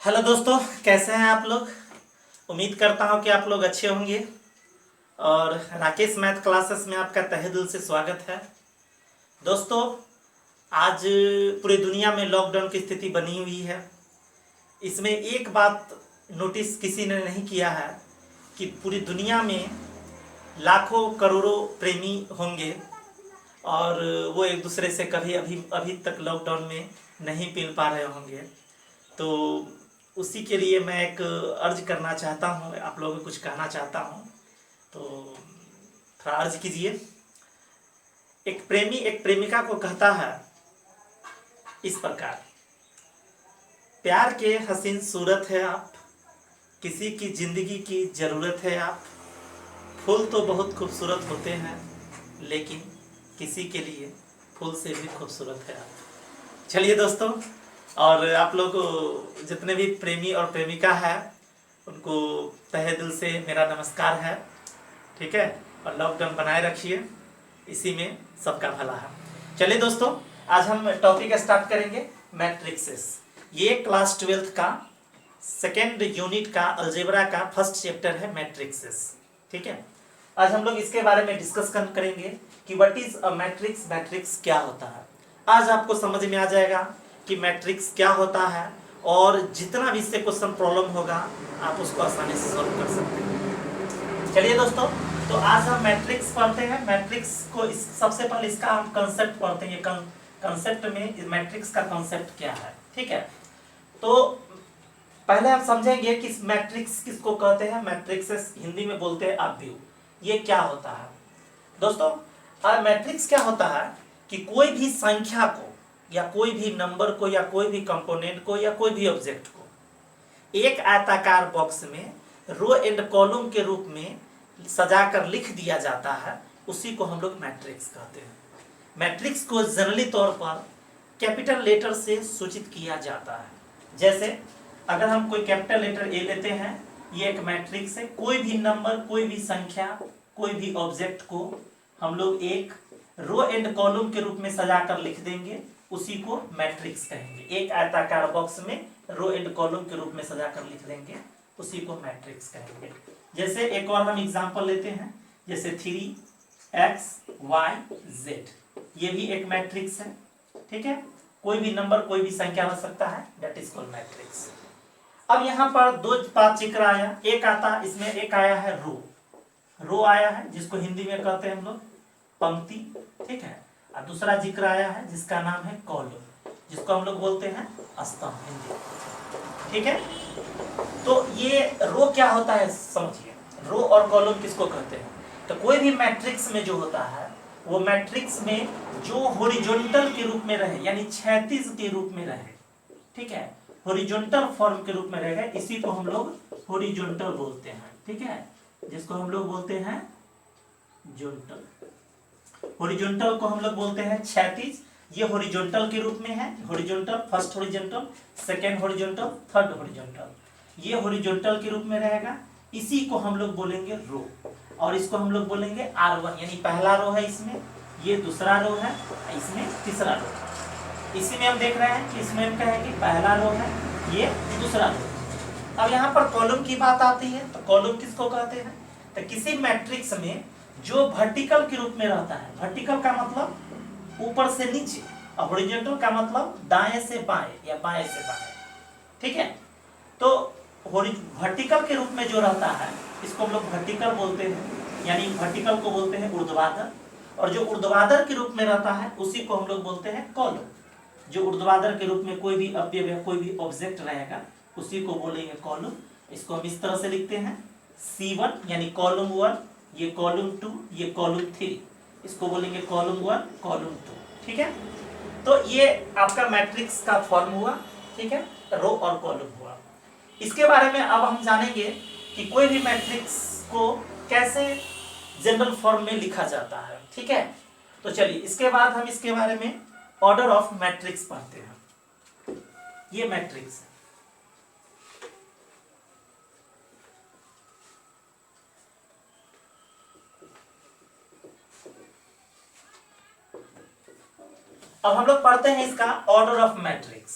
Hello दोस्तों, कैसे हैं आप लोग। उम्मीद करता हूं कि आप लोग अच्छे होंगे। और राकेश मैथ क्लासेस में आपका तहे दिल से स्वागत है। दोस्तों, आज पूरी दुनिया में लॉकडाउन की स्थिति बनी हुई है। इसमें एक बात नोटिस किसी ने नहीं किया है कि पूरी दुनिया में लाखों करोड़ों प्रेमी होंगे और वो एक दूसरे से कभी अभी अभी तक लॉकडाउन में नहीं मिल पा रहे होंगे। तो उसी के लिए मैं एक अर्ज करना चाहता हूँ, आप लोगों को कुछ कहना चाहता हूँ। तो थोड़ा अर्ज कीजिए। एक प्रेमी एक प्रेमिका को कहता है इस प्रकार: प्यार के हसीन सूरत है आप, किसी की जिंदगी की ज़रूरत है आप। फूल तो बहुत खूबसूरत होते हैं, लेकिन किसी के लिए फूल से भी खूबसूरत है आप। चलिए दोस्तों, और आप लोग जितने भी प्रेमी और प्रेमिका है उनको तहे दिल से मेरा नमस्कार है। ठीक है, और लॉकडाउन बनाए रखिए, इसी में सबका भला है। चलिए दोस्तों, आज हम टॉपिक स्टार्ट करेंगे मैट्रिक्सेस। ये क्लास 12th का सेकेंड यूनिट का अलजेब्रा का फर्स्ट चैप्टर है मैट्रिक्सेस। ठीक है, आज हम लोग इसके बारे में डिस्कस करेंगे कि what is a matrix, matrix क्या होता है। आज आपको समझ में आ जाएगा कि मैट्रिक्स क्या होता है, और जितना भी इससे क्वेश्चन प्रॉब्लम होगा आप उसको आसानी से सॉल्व कर सकते हैं। चलिए दोस्तों, तो आज हम मैट्रिक्स पढ़ते हैं। मैट्रिक्स को सबसे पहले इसका हम कंसेप्ट पढ़ते हैं। कंसेप्ट में मैट्रिक्स का कंसेप्ट क्या है। ठीक है, तो पहले हम समझेंगे कि मैट्रिक्स किसको कहते हैं। मैट्रिक्स हिंदी में बोलते हैं आव्यूह। ये क्या होता है दोस्तों? मैट्रिक्स क्या होता है कि कोई भी संख्या को या कोई भी नंबर को या कोई भी कंपोनेंट को या कोई भी ऑब्जेक्ट को एक आयताकार बॉक्स में रो एंड कॉलम के रूप में सजाकर लिख दिया जाता है, उसी को हम लोग मैट्रिक्स कहते हैं। मैट्रिक्स को जनरली तौर पर कैपिटल लेटर से सूचित किया जाता है। जैसे अगर हम कोई कैपिटल लेटर ए लेते हैं, ये एक मैट्रिक्स है। कोई भी नंबर, कोई भी संख्या, कोई भी ऑब्जेक्ट को हम लोग एक रो एंड कॉलम के रूप में सजाकर लिख देंगे, उसी को मैट्रिक्स कहेंगे। एक आयताकार बॉक्स में रो एंड कॉलम के रूप में सजाकर लिख देंगे, उसी को मैट्रिक्स कहेंगे। जैसे एक और हम एग्जांपल लेते हैं, जैसे 3x y z, ये भी एक मैट्रिक्स है। ठीक है, कोई भी नंबर, कोई भी संख्या हो सकता है, दैट इज कॉल्ड मैट्रिक्स। अब यहाँ पर दो बात जिक्र आया। एक आता, इसमें एक आया है रो आया है, जिसको हिंदी में कहते हैं हम लोग पंक्ति। ठीक है, और दूसरा जिक्र आया है जिसका नाम है कॉलम, जिसको हम लोग बोलते हैं स्तंभ हिंदी। ठीक है, तो ये रो क्या होता है समझिए। रो और कॉलम किसको कहते हैं? तो कोई भी मैट्रिक्स में जो होता है, वो मैट्रिक्स में जो हॉरिजॉन्टल के रूप में रहे, यानी क्षैतिज के रूप में रहे। ठीक है, हॉरिजॉन्टल फॉर्म के रूप में रहेगा, इसी को हम लोग हॉरिजॉन्टल बोलते हैं। ठीक है, जिसको हम लोग बोलते हैं जॉन्टल। हॉरिजॉन्टल को हम लोग बोलते हैं क्षैतिज। ये हॉरिजॉन्टल के रूप में है। Horizontal, first horizontal, second horizontal, third horizontal. ये हॉरिजॉन्टल के रूप में रहेगा, इसी को हम लोग बोलेंगे रो। और इसको हम लोग बोलेंगे R1, यानी पहला रो है इसमें, ये दूसरा रो है, इसमें तीसरा रो है। इसी में हम देख रहे हैं कि इसमें हम कहेंगे पहला रो है, ये दूसरा रो। अब यहाँ पर कॉलम की बात आती है, तो कॉलम किसको कहते हैं? तो किसी मैट्रिक्स में जो वर्टिकल के रूप में रहता है, वर्टिकल का मतलब ऊपर से नीचे, और हॉरिजॉन्टल का मतलब दाएं से बाएं या बाएं से दाएं। ठीक है, तो वर्टिकल के रूप में जो रहता है, इसको हम लोग वर्टिकल बोलते हैं, यानी वर्टिकल को बोलते हैं ऊर्ध्वाधर। और जो ऊर्ध्वाधर के रूप में रहता है, उसी को हम लोग बोलते हैं कॉलम। जो ऊर्ध्वाधर के रूप में कोई भी अवयव या कोई भी ऑब्जेक्ट रहेगा, उसी को बोलेंगे कॉलम। इसको हम इस तरह से लिखते हैं C1, यानी कॉलम 1, ये कॉलम 2, ये कॉलम 3, इसको बोलेंगे कॉलम 1, कॉलम 2। ठीक है, तो ये आपका मैट्रिक्स का फॉर्म हुआ। ठीक है, रो और कॉलम हुआ। इसके बारे में अब हम जानेंगे कि कोई भी मैट्रिक्स को कैसे जनरल फॉर्म में लिखा जाता है। ठीक है, तो चलिए इसके बाद हम इसके बारे में ऑर्डर ऑफ मैट्रिक्स पढ़ते हैं। ये मैट्रिक्स है। अब हम लोग पढ़ते हैं इसका ऑर्डर ऑफ मैट्रिक्स।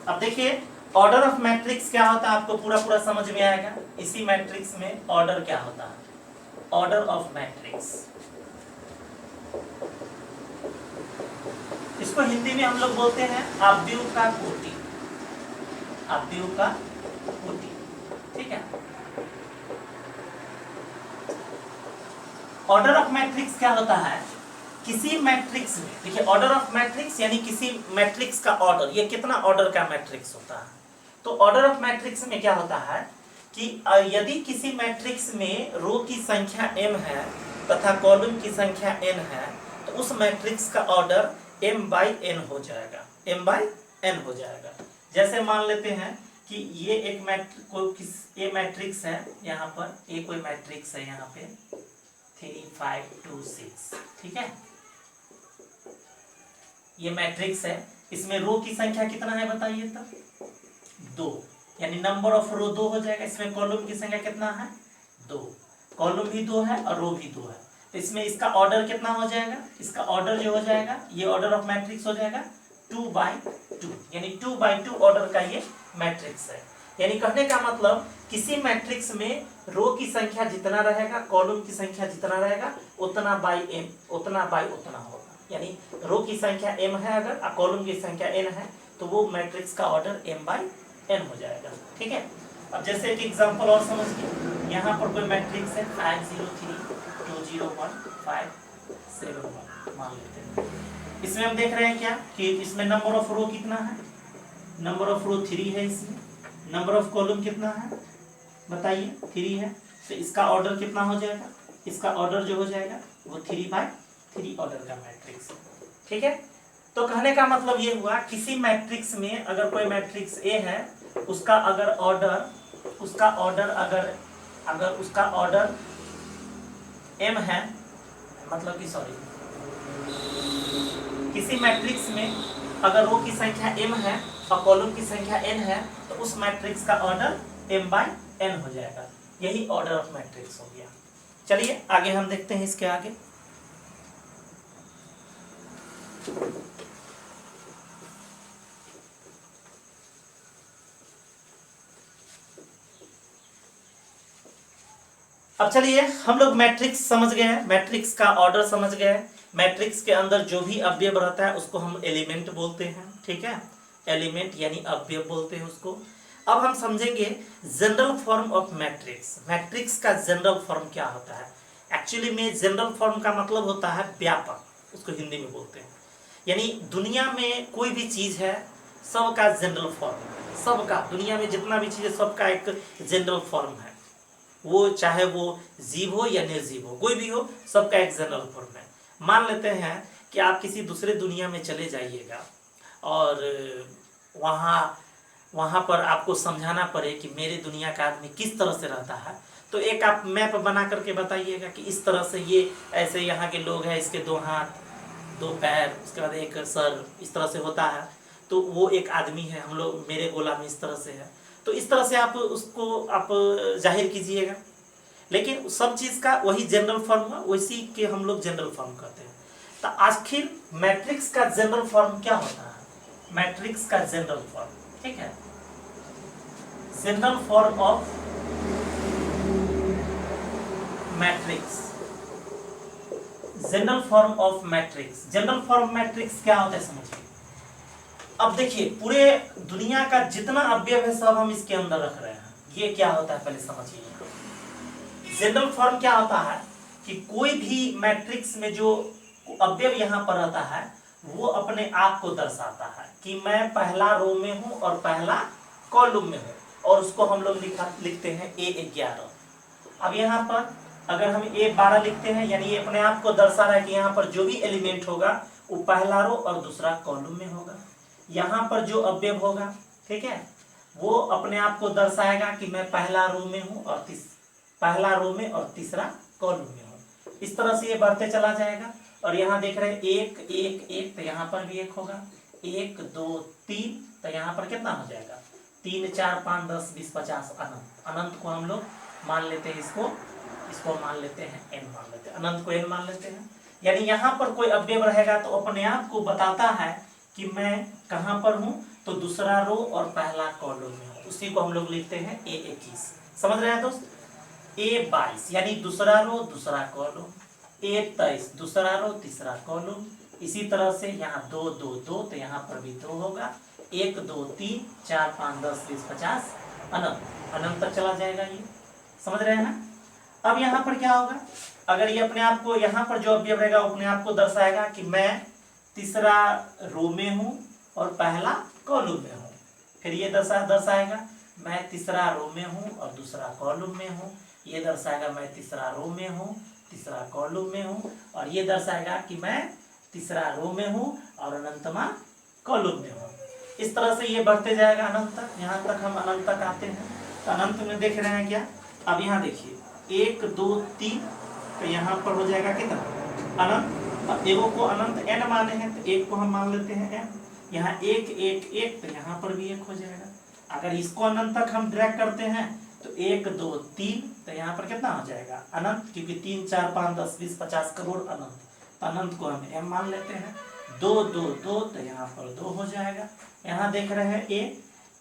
अब देखिए ऑर्डर ऑफ मैट्रिक्स क्या होता है, आपको पूरा पूरा समझ में आएगा। इसी मैट्रिक्स में ऑर्डर क्या होता है, ऑर्डर ऑफ मैट्रिक्स, इसको हिंदी में हम लोग बोलते हैं अवयव का कोटि, अवयव का कोटि, ठीक है। ऑर्डर ऑफ मैट्रिक्स क्या होता है, किसी मैट्रिक्स में, देखिए ऑर्डर ऑफ मैट्रिक्स यानी किसी मैट्रिक्स का ऑर्डर, ये कितना ऑर्डर का मैट्रिक्स होता है। तो ऑर्डर ऑफ मैट्रिक्स में क्या होता है कि यदि किसी मैट्रिक्स में रो की संख्या m है तथा कॉलम की संख्या n है, तो उस मैट्रिक्स का ऑर्डर m/n हो जाएगा, m/n हो जाएगा। जैसे मान लेते हैं कि ये एक मैट्रिक्स है, यहाँ पर ये कोई मैट्रिक्स है, यहाँ पे 3 5 2 6, ठीक है, ये मैट्रिक्स है। इसमें रो की संख्या कितना है बताइए तब, 2, यानी नंबर ऑफ रो 2 हो जाएगा। इसमें कॉलम की संख्या कितना है, 2, कॉलम भी 2 है और रो भी 2 है, तो इसमें इसका ऑर्डर कितना हो जाएगा, इसका ऑर्डर जो हो जाएगा, ये ऑर्डर ऑफ मैट्रिक्स हो जाएगा 2/2, यानी 2/2 ऑर्डर का ये मैट्रिक्स है। यानी कहने का मतलब किसी मैट्रिक्स में रो की संख्या जितना रहेगा, कॉलम की संख्या जितना रहेगा, उतना बाई m, उतना बाई उतना होगा। यानी रो की संख्या m है अगर और कॉलम की संख्या n है, तो वो मैट्रिक्स का ऑर्डर m/n हो जाएगा, ठीक है। अब जैसे एक एग्जांपल और समझिए, यहाँ पर कोई मैट्रिक्स है 5 0 3 2 0 1 5 7 1 मान लेते हैं। इसमें हम देख रहे हैं क्या कि इसमें नंबर ऑफ रो कितना है, नंबर ऑफ रो 3 है, इसमें नंबर ऑफ कॉलम कितना है बताइए, 3 है, तो इसका ऑर्डर कितना हो जाएगा, इसका ऑर्डर जो हो जाएगा वो 3/3 ऑर्डर का मैट्रिक्स, ठीक है। तो कहने का मतलब ये हुआ किसी मैट्रिक्स में अगर कोई मैट्रिक्स ए है, उसका अगर ऑर्डर, उसका ऑर्डर अगर उसका ऑर्डर m है, मतलब कि सॉरी, किसी मैट्रिक्स में अगर रो की संख्या m है और कॉलम की संख्या n है, तो उस मैट्रिक्स का ऑर्डर m/n हो जाएगा। यही ऑर्डर ऑफ मैट्रिक्स हो गया। चलिए आगे हम देखते हैं इसके आगे। अब चलिए हम लोग मैट्रिक्स समझ गए हैं, मैट्रिक्स का ऑर्डर समझ गए हैं, मैट्रिक्स के अंदर जो भी अवयव रहता है उसको हम एलिमेंट बोलते हैं, ठीक है, एलिमेंट यानी अवयव बोलते हैं उसको। अब हम समझेंगे general form of matrix, matrix का जनरल फॉर्म क्या होता है। एक्चुअली में जनरल फॉर्म का मतलब होता है व्यापक, उसको हिंदी में बोलते हैं, यानी दुनिया में कोई भी चीज है सबका जनरल फॉर्म है, सबका, दुनिया में जितना भी चीज है सबका एक जनरल फॉर्म है, वो चाहे वो जीव हो या निर्जीव हो, कोई भी हो, सबका एक जनरल फॉर्म है। मान लेते हैं कि आप किसी दूसरे दुनिया में चले जाइएगा और वहाँ पर आपको समझाना पड़े कि मेरे दुनिया का आदमी किस तरह से रहता है, तो एक आप मैप बना करके बताइएगा कि इस तरह से ये ऐसे यहाँ के लोग हैं, इसके 2 हाथ 2 पैर, उसके बाद एक सर, इस तरह से होता है, तो वो एक आदमी है, हम लोग मेरे गोला में इस तरह से है, तो इस तरह से आप उसको आप जाहिर कीजिएगा। लेकिन सब चीज़ का वही जनरल फॉर्म है, वैसी के हम लोग जनरल फॉर्म कहते हैं। तो आखिर मैट्रिक्स का जनरल फॉर्म क्या होता है, मैट्रिक्स का जनरल फॉर्म, ठीक है, general form of matrix, general form of matrix, general form matrix क्या होता है समझिए। अब देखिए पूरे दुनिया का जितना अवयव है सब हम इसके अंदर रख रहे हैं, ये क्या होता है पहले समझिए। जनरल फॉर्म क्या होता है कि कोई भी मैट्रिक्स में जो अवयव यहाँ पर रहता है वो अपने आप को दर्शाता है कि मैं पहला रो में हूँ और पहला कॉलम में हूँ, और उसको हम लोग लिखते हैं A11। अब यहाँ पर अगर हम A12 लिखते हैं, यानी ये अपने आप को दर्शा रहा है कि यहाँ पर जो भी एलिमेंट होगा वो पहला रो और दूसरा कॉलम में होगा। यहाँ पर जो अवयव होगा, ठीक है, वो अपने आप को दर्शाएगा कि मैं पहला रो में हूँ और पहला रो में और तीसरा कॉलम में हूँ। इस तरह से ये बढ़ते चला जाएगा। और यहाँ देख रहे हैं 1 1 1, तो यहाँ पर भी 1 होगा, 1 2 3, तो यहाँ पर कितना हो जाएगा, 3 4 5 10 20 50 अनंत। अनंत को हम लोग मान लेते हैं, इसको मान लेते हैं n मान लेते हैं, अनंत को n मान लेते हैं। यानी यहाँ पर कोई अवयव रहेगा तो अपने आप को बताता है कि मैं कहां पर हूं, तो दूसरा रो और पहला कॉलम में हूं, उसी को हम लोग लिखते हैं A21। समझ रहे हैं दोस्त? A22 यानी दूसरा रो दूसरा कॉलम, A23 दूसरा रो तीसरा कॉलम। इसी तरह से यहाँ 2 2 2, तो यहाँ पर भी 2 होगा। 1 2 3 4 5 10 20 50 अनंत, अनंत तक चला जाएगा ये। समझ रहे हैं ना? अब यहाँ पर क्या होगा, अगर ये अपने आप को यहाँ पर जो अवयव रहेगा अपने आप को दर्शाएगा कि मैं तीसरा रो में हूं और पहला कॉलम में हूं। फिर ये दर्शाएगा मैं तीसरा रो में हूं और दूसरा कॉलम में हूं। ये दर्शाएगा मैं तीसरा रो में हूं, तीसरा कॉलम में हूं। और ये दर्शाएगा कि मैं तीसरा रो में हूं और अनंतमा कॉलम में हूं। इस तरह से ये बढ़ते जाएगा अनंत तक। यहाँ तक हम अनंत तक आते हैं। तो अनंत में देख रहे हैं क्या? अब यहाँ देखिए 1 2 3, तो यहाँ पर हो जाएगा कितना अनंत। अब एगो को अनंत n माने हैं, तो एक को हम मान लेते हैं m। यहाँ 1 1 1, तो यहाँ पर भी 1 हो जाएगा। अगर इसको अनंत तक हम ड्रैग करते हैं तो 1 2 3, तो यहाँ पर कितना हो जाएगा अनंत, क्योंकि 3 4 5 10 20 50 करोड़ अनंत। तो अनंत को हम m मान लेते हैं। 2 2 2, तो यहाँ पर 2 हो जाएगा। यहाँ देख रहे हैं a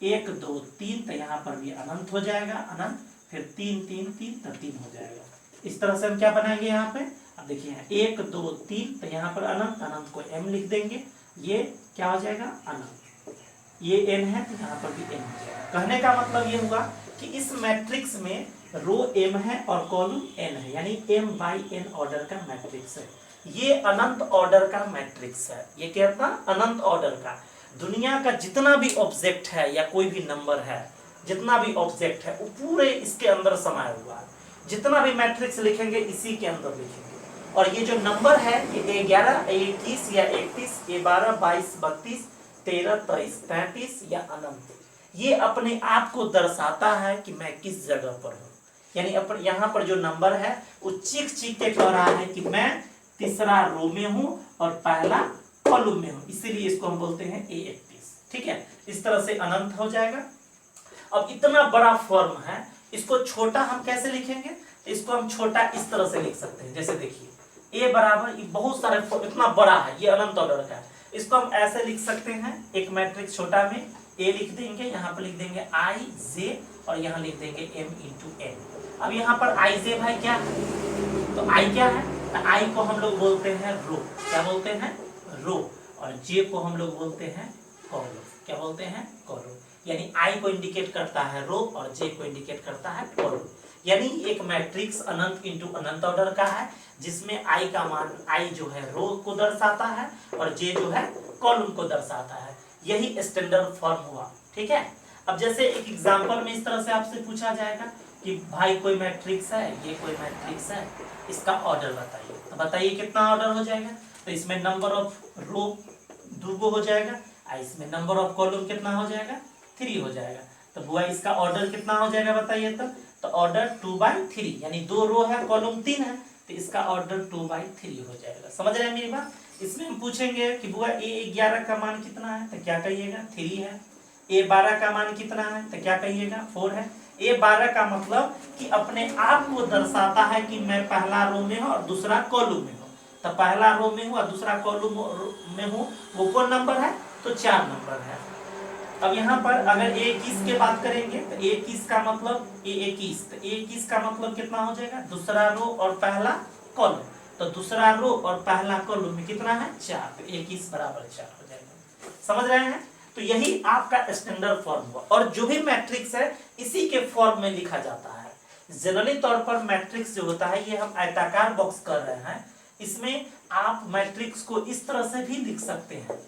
1 2 3, तो यहाँ पर भी अनंत हो जाएगा अनंत। फिर 3 3 3, तो 3 हो जाएगा। इस तरह से हम क्या बनाएंगे यहाँ पे? अब देखिए 1 2 3, तो यहाँ पर अनंत, अनंत को m लिख देंगे। ये क्या हो जाएगा अनंत। ये n है, तो यहाँ पर भी n हो जाएगा। कहने का मतलब ये हुआ कि इस मैट्रिक्स में रो m है और कॉलम n है, यानी m बाई n ऑर्डर का मैट्रिक्स है। ये अनंत ऑर्डर का मैट्रिक्स है। ये क्या था? अनंत ऑर्डर का। दुनिया का जितना भी ऑब्जेक्ट है या कोई भी नंबर है, जितना भी ऑब्जेक्ट है वो पूरे इसके अंदर समाया हुआ है। जितना भी मैट्रिक्स लिखेंगे इसी के अंदर लिखेंगे। और ये जो नंबर है ये 11 21 या 31 12 22 32 13 23 33 या अनंत, ये अपने आप को दर्शाता है कि मैं किस जगह पर हूँ। यानी अपन यहाँ पर जो नंबर है वो चीख चीख के कह रहा है कि मैं तीसरा रो में हूँ और पहला कॉलम में हूँ, इसीलिए इसको हम बोलते हैं A31। ठीक है, इस तरह से अनंत हो जाएगा। अब इतना बड़ा फॉर्म है, इसको छोटा हम कैसे लिखेंगे? इसको हम छोटा इस तरह से लिख सकते हैं। जैसे देखिए a बराबर, ये बहुत सारे, इतना बड़ा है, ये अनंत ऑर्डर का है। इसको हम ऐसे लिख सकते हैं, एक मैट्रिक्स छोटा में a लिख देंगे, यहाँ पर लिख देंगे i j और यहाँ लिख देंगे m इंटू n। अब यहाँ पर i j भाई क्या है? तो i क्या है? तो i को हम लोग बोलते हैं रो। क्या बोलते हैं? रो। और j को हम लोग बोलते हैं कॉलम। क्या बोलते हैं? कॉलम। यानी i को इंडिकेट करता है रो और j को इंडिकेट करता है कॉलम। यानी एक मैट्रिक्स अनंत इंटू अनंत ऑर्डर का है, जिसमें i का मान, i जो है रो को दर्शाता है और j जो है कॉलम को दर्शाता है। यही स्टैंडर्ड फॉर्म हुआ। ठीक है। अब जैसे एक एग्जांपल में इस तरह से आपसे पूछा जाएगा कि भाई कोई मैट्रिक्स है, ये कोई मैट्रिक्स है, इसका ऑर्डर बताइए। तो बताइए कितना ऑर्डर हो जाएगा? तो इसमें नंबर ऑफ रो 2 हो जाएगा, इसमें नंबर ऑफ कॉलम कितना हो जाएगा? 3 हो जाएगा। तो बुआ इसका ऑर्डर कितना हो जाएगा बताइए? तो ऑर्डर 2/3, यानी 2 रो है, कॉलम 3 है, तो इसका ऑर्डर 2/3 हो जाएगा। समझ रहे हैं मेरी बात? इसमें हम पूछेंगे कि बुआ A11 का मान कितना है? तो क्या कहिएगा? 3 है। A12 का मान कितना है? तो क्या कहिएगा? 4 है। A12 का मतलब कि अपने आप को दर्शाता है कि मैं पहला रो में हूँ और दूसरा कॉलम में हूँ। तो पहला रो में हूँ और दूसरा कॉलम में हूँ, वो कौन नंबर है? तो 4 नंबर है। अब यहाँ पर अगर A21 के बात करेंगे तो A21 का मतलब A21, तो A21 का मतलब कितना हो जाएगा? दूसरा रो और पहला कॉलम। तो दूसरा रो और पहला कॉलम में कितना है? 4, तो A21 बराबर 4 हो जाएगा। समझ रहे हैं? तो यही आपका स्टैंडर्ड फॉर्म हुआ। और जो भी मैट्रिक्स है इसी के फॉर्म में लिखा जाता है। जनरली तौर पर मैट्रिक्स जो होता है, ये हम आयताकार बॉक्स कर रहे हैं, इसमें आप मैट्रिक्स को इस तरह से भी लिख सकते हैं।